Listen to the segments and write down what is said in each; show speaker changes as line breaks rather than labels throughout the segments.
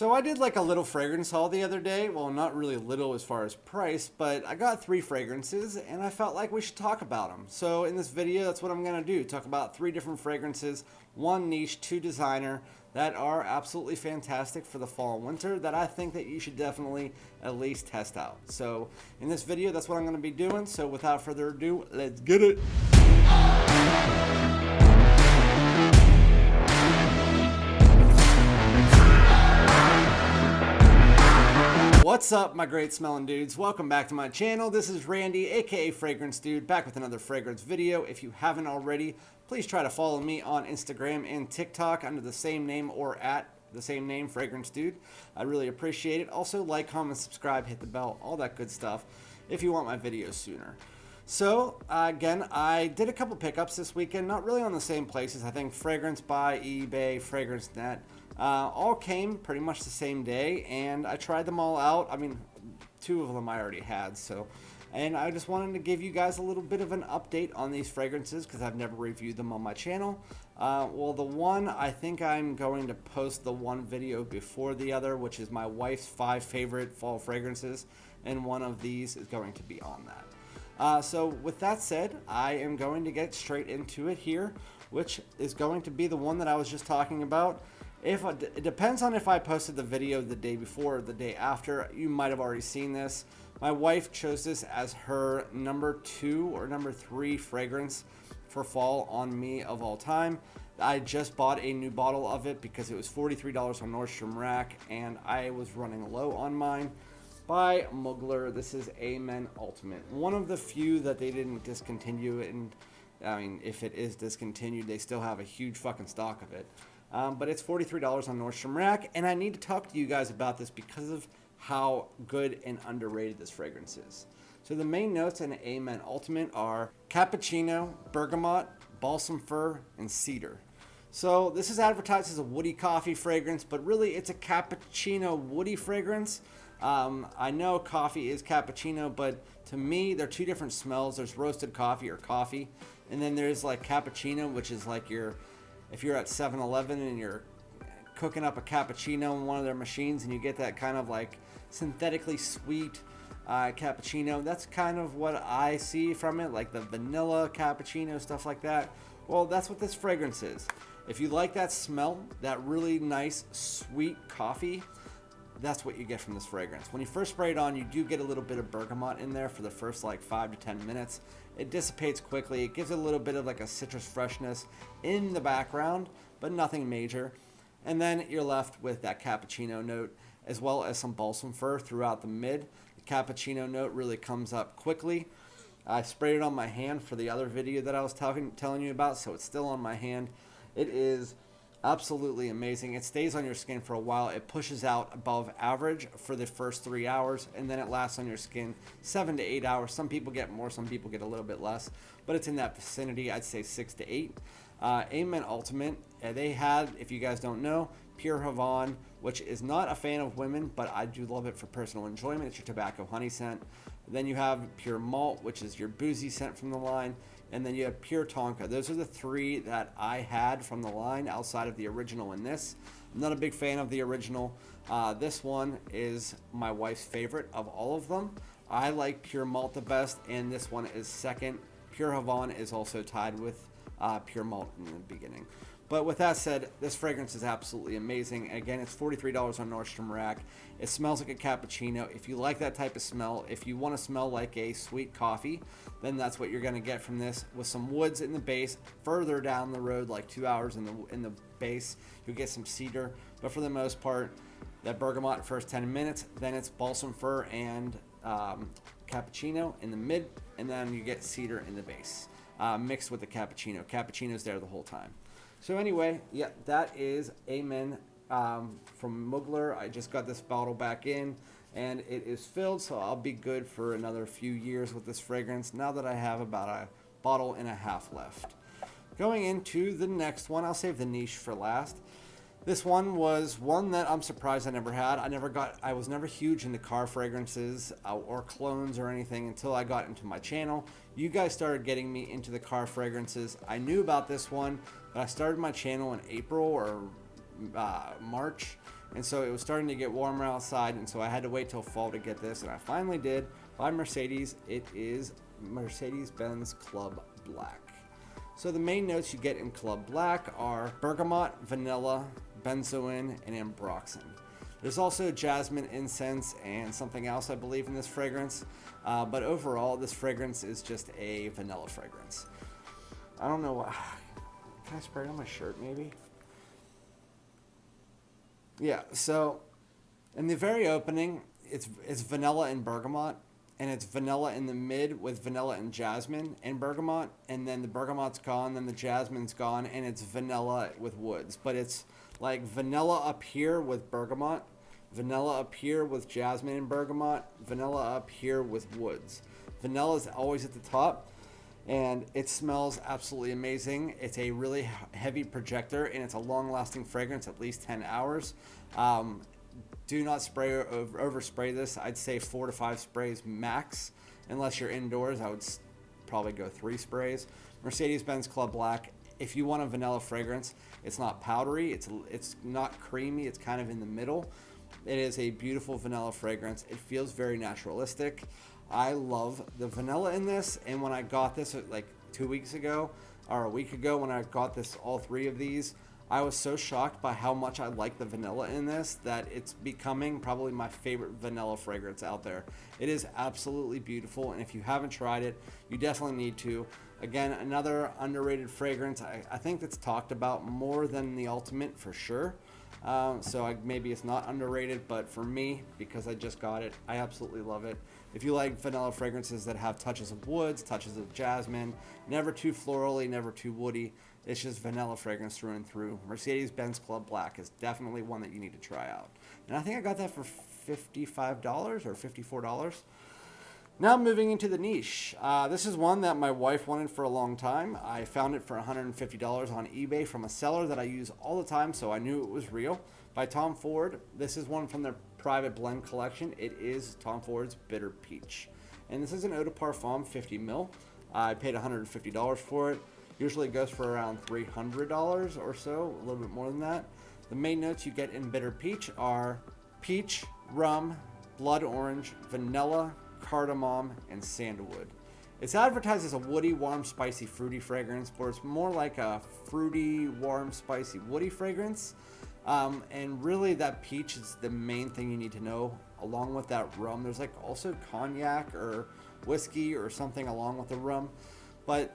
So I did like a little fragrance haul the other day. Well, not really little as far as price, but I got 3 fragrances and I felt like we should talk about them. So in this video, that's what I'm going to do. Talk about 3 different fragrances, 1 niche, 2 designer that are absolutely fantastic for the fall and winter that I think that you should definitely at least test out. So in this video, that's what I'm going to be doing. So without further ado, let's get it. What's up, my great smelling dudes? Welcome back to my channel. This is Randy, aka Fragrance Dude, back with another fragrance video. If you haven't already, please try to follow me on Instagram and TikTok under the same name or at the same name, Fragrance Dude. I really appreciate it. Also, like, comment, subscribe, hit the bell, all that good stuff if you want my videos sooner. So, again, I did a couple pickups this weekend, not really on the same places. I think Fragrance by eBay, Fragrance Net, all came pretty much the same day, and I tried them all out. I mean, 2 of them I already had, and I just wanted to give you guys a little bit of an update on these fragrances because I've never reviewed them on my channel. Well, the one, I think I'm going to post the one video before the other, which is my wife's 5 favorite fall fragrances, and one of these is going to be on that. So with that said, I am going to get straight into it here, which is going to be the one that I was just talking about. It depends on if I posted the video the day before or the day after. You might have already seen this. My wife chose this as her number 2 or number 3 fragrance for fall on me of all time. I just bought a new bottle of it because it was $43 on Nordstrom Rack and I was running low on mine. By Mugler. This is A Men Ultimate. One of the few that they didn't discontinue, and I mean, if it is discontinued, they still have a huge fucking stock of it. But it's $43 on Nordstrom Rack, and I need to talk to you guys about this because of how good and underrated this fragrance is. So the main notes in A Men Ultimate are cappuccino, bergamot, balsam fir, and cedar. So this is advertised as a woody coffee fragrance, but really it's a cappuccino woody fragrance. I know coffee is cappuccino, but to me, they're 2 different smells. There's roasted coffee or coffee, and then there's like cappuccino, which is like if you're at 7-Eleven and you're cooking up a cappuccino in one of their machines and you get that kind of like synthetically sweet cappuccino. That's kind of what I see from it, like the vanilla cappuccino, stuff like that. Well, that's what this fragrance is. If you like that smell, that really nice sweet coffee, that's what you get from this fragrance. When you first spray it on, you do get a little bit of bergamot in there for the first like 5 to 10 minutes. It dissipates quickly. It gives it a little bit of like a citrus freshness in the background, but nothing major. And then you're left with that cappuccino note as well as some balsam fir throughout the mid. The cappuccino note really comes up quickly. I sprayed it on my hand for the other video that I was telling you about, so it's still on my hand. It is absolutely amazing. It stays on your skin for a while. It pushes out above average for the first 3 hours, and then it lasts on your skin 7 to 8 hours. Some people get more, some people get a little bit less, but it's in that vicinity. I'd say 6 to 8. A Men Ultimate, they had, if you guys don't know, Pure Havane, which is not a fan of women, but I do love it for personal enjoyment. It's your tobacco honey scent. Then you have Pure Malt, which is your boozy scent from the line. And then you have Pure Tonka. Those are the 3 that I had from the line outside of the original in this. I'm not a big fan of the original. This one is my wife's favorite of all of them. I like Pure Malt the best, and this one is second. Pure Havane is also tied with Pure Malt in the beginning. But with that said, this fragrance is absolutely amazing. Again, it's $43 on Nordstrom Rack. It smells like a cappuccino. If you like that type of smell, if you want to smell like a sweet coffee, then that's what you're going to get from this, with some woods in the base. Further down the road, like 2 hours in the base, you'll get some cedar. But for the most part, that bergamot first 10 minutes, then it's balsam fir and cappuccino in the mid, and then you get cedar in the base, mixed with the cappuccino. Cappuccino's there the whole time. So anyway, yeah, that is A Men from Mugler. I just got this bottle back in, and it is filled, so I'll be good for another few years with this fragrance now that I have about a bottle and a half left. Going into the next one, I'll save the niche for last. This one was one that I'm surprised I never had. I was never huge into car fragrances or clones or anything until I got into my channel. You guys started getting me into the car fragrances. I knew about this one, but I started my channel in April or March, And so it was starting to get warmer outside, and so I had to wait till fall to get this, and I finally did. By Mercedes. It is Mercedes-Benz Club Black. So the main notes you get in Club Black are bergamot, vanilla, benzoin, and ambroxan. There's also jasmine, incense, and something else I believe in this fragrance. But overall, this fragrance is just a vanilla fragrance. I don't know what. Can I spray it on my shirt maybe? Yeah, so in the very opening, it's vanilla and bergamot. And it's vanilla in the mid with vanilla and jasmine and bergamot. And then the bergamot's gone, then the jasmine's gone, and it's vanilla with woods. But it's like vanilla up here with bergamot, vanilla up here with jasmine and bergamot, vanilla up here with woods. Vanilla is always at the top, and it smells absolutely amazing. It's a really heavy projector, and it's a long-lasting fragrance, at least 10 hours. Do not spray or overspray this. I'd say 4 to 5 sprays max. Unless you're indoors, I would probably go 3 sprays. Mercedes-Benz Club Black. If you want a vanilla fragrance, it's not powdery. It's not creamy. It's kind of in the middle. It is a beautiful vanilla fragrance. It feels very naturalistic. I love the vanilla in this. And when I got this like 2 weeks ago or a week ago, when I got this, all 3 of these, I was so shocked by how much I like the vanilla in this that it's becoming probably my favorite vanilla fragrance out there. It is absolutely beautiful, and if you haven't tried it, you definitely need to. Again, another underrated fragrance. I think that's talked about more than the Ultimate for sure. Maybe it's not underrated, but for me, because I just got it, I absolutely love it. If you like vanilla fragrances that have touches of woods, touches of jasmine, never too florally, never too woody, it's just vanilla fragrance through and through. Mercedes-Benz Club Black is definitely one that you need to try out. And I think I got that for $55 or $54. Now moving into the niche. This is one that my wife wanted for a long time. I found it for $150 on eBay from a seller that I use all the time, so I knew it was real. By Tom Ford. This is one from their private blend collection. It is Tom Ford's Bitter Peach. And this is an eau de parfum, 50 mil. I paid $150 for it. Usually it goes for around $300 or so, a little bit more than that. The main notes you get in Bitter Peach are peach, rum, blood orange, vanilla, cardamom, and sandalwood. It's advertised as a woody, warm, spicy, fruity fragrance, but it's more like a fruity, warm, spicy, woody fragrance. And really that peach is the main thing you need to know. Along with that rum, there's like also cognac or whiskey or something along with the rum. But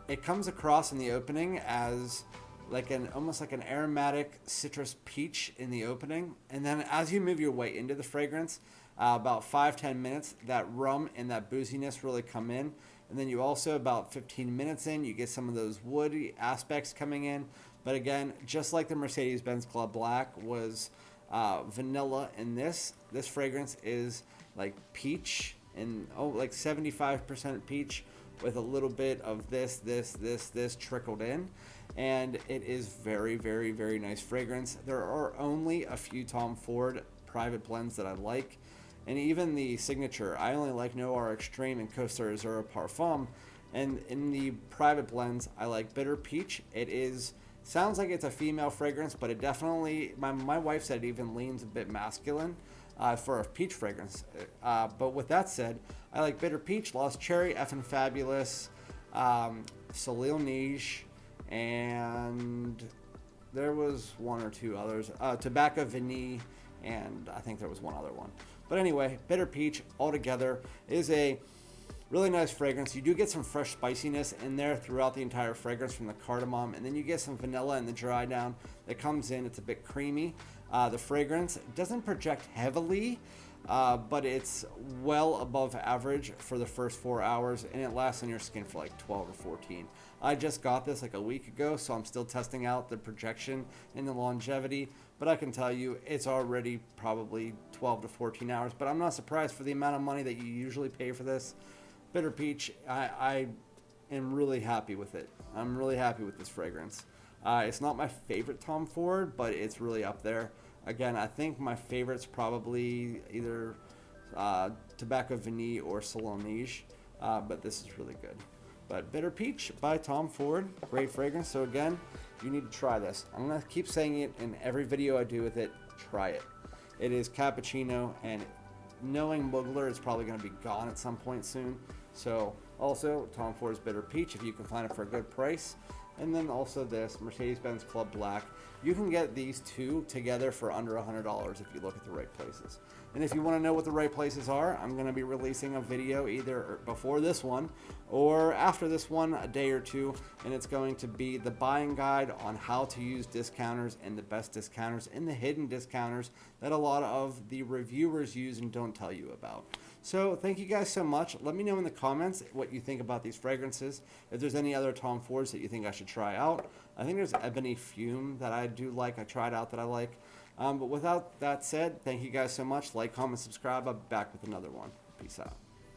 it comes across in the opening as like almost like an aromatic citrus peach in the opening. And then as you move your way into the fragrance, about 5-10 minutes, that rum and that booziness really come in. And then you also, about 15 minutes in, you get some of those woody aspects coming in. But again, just like the Mercedes-Benz Club Black was vanilla in this fragrance is like peach and like 75% peach with a little bit of this trickled in. And it is very, very, very nice fragrance. There are only a few Tom Ford private blends that I like. And even the signature, I only like Noir Extreme and Costa Azura Parfum. And in the private blends, I like Bitter Peach. Sounds like it's a female fragrance, but it definitely, my wife said it even leans a bit masculine for a peach fragrance. But with that said, I like Bitter Peach, Lost Cherry, Effin' Fabulous, Soleil Neige, and there was one or two others. Tobacco Vanille, and I think there was one other one. But anyway, Bitter Peach altogether is a really nice fragrance. You do get some fresh spiciness in there throughout the entire fragrance from the cardamom, and then you get some vanilla in the dry down that comes in. It's a bit creamy. The fragrance doesn't project heavily, but it's well above average for the first 4 hours, and it lasts on your skin for like 12 or 14. I just got this like a week ago, so I'm still testing out the projection and the longevity, but I can tell you it's already probably 12 to 14 hours, but I'm not surprised for the amount of money that you usually pay for this. Bitter Peach, I am really happy with it. I'm really happy with this fragrance. It's not my favorite Tom Ford, but it's really up there. Again, I think my favorite's probably either Tobacco Vanille or Soleil Neige, but this is really good. But Bitter Peach by Tom Ford, great fragrance. So again, you need to try this. I'm going to keep saying it in every video I do with it. try it. It is cappuccino, and knowing Mugler is probably going to be gone at some point soon. So also Tom Ford's Bitter Peach, if you can find it for a good price. And then also this Mercedes-Benz Club Black. You can get these two together for under $100 if you look at the right places. And if you want to know what the right places are, I'm going to be releasing a video either before this one or after this one, a day or two, and it's going to be the buying guide on how to use discounters and the best discounters and the hidden discounters that a lot of the reviewers use and don't tell you about. So thank you guys so much. Let me know in the comments what you think about these fragrances. If there's any other Tom Fords that you think I should try out. I think there's Ebony Fume that I do like. I tried out that I like. But without that said, thank you guys so much. Like, comment, subscribe. I'll be back with another one. Peace out.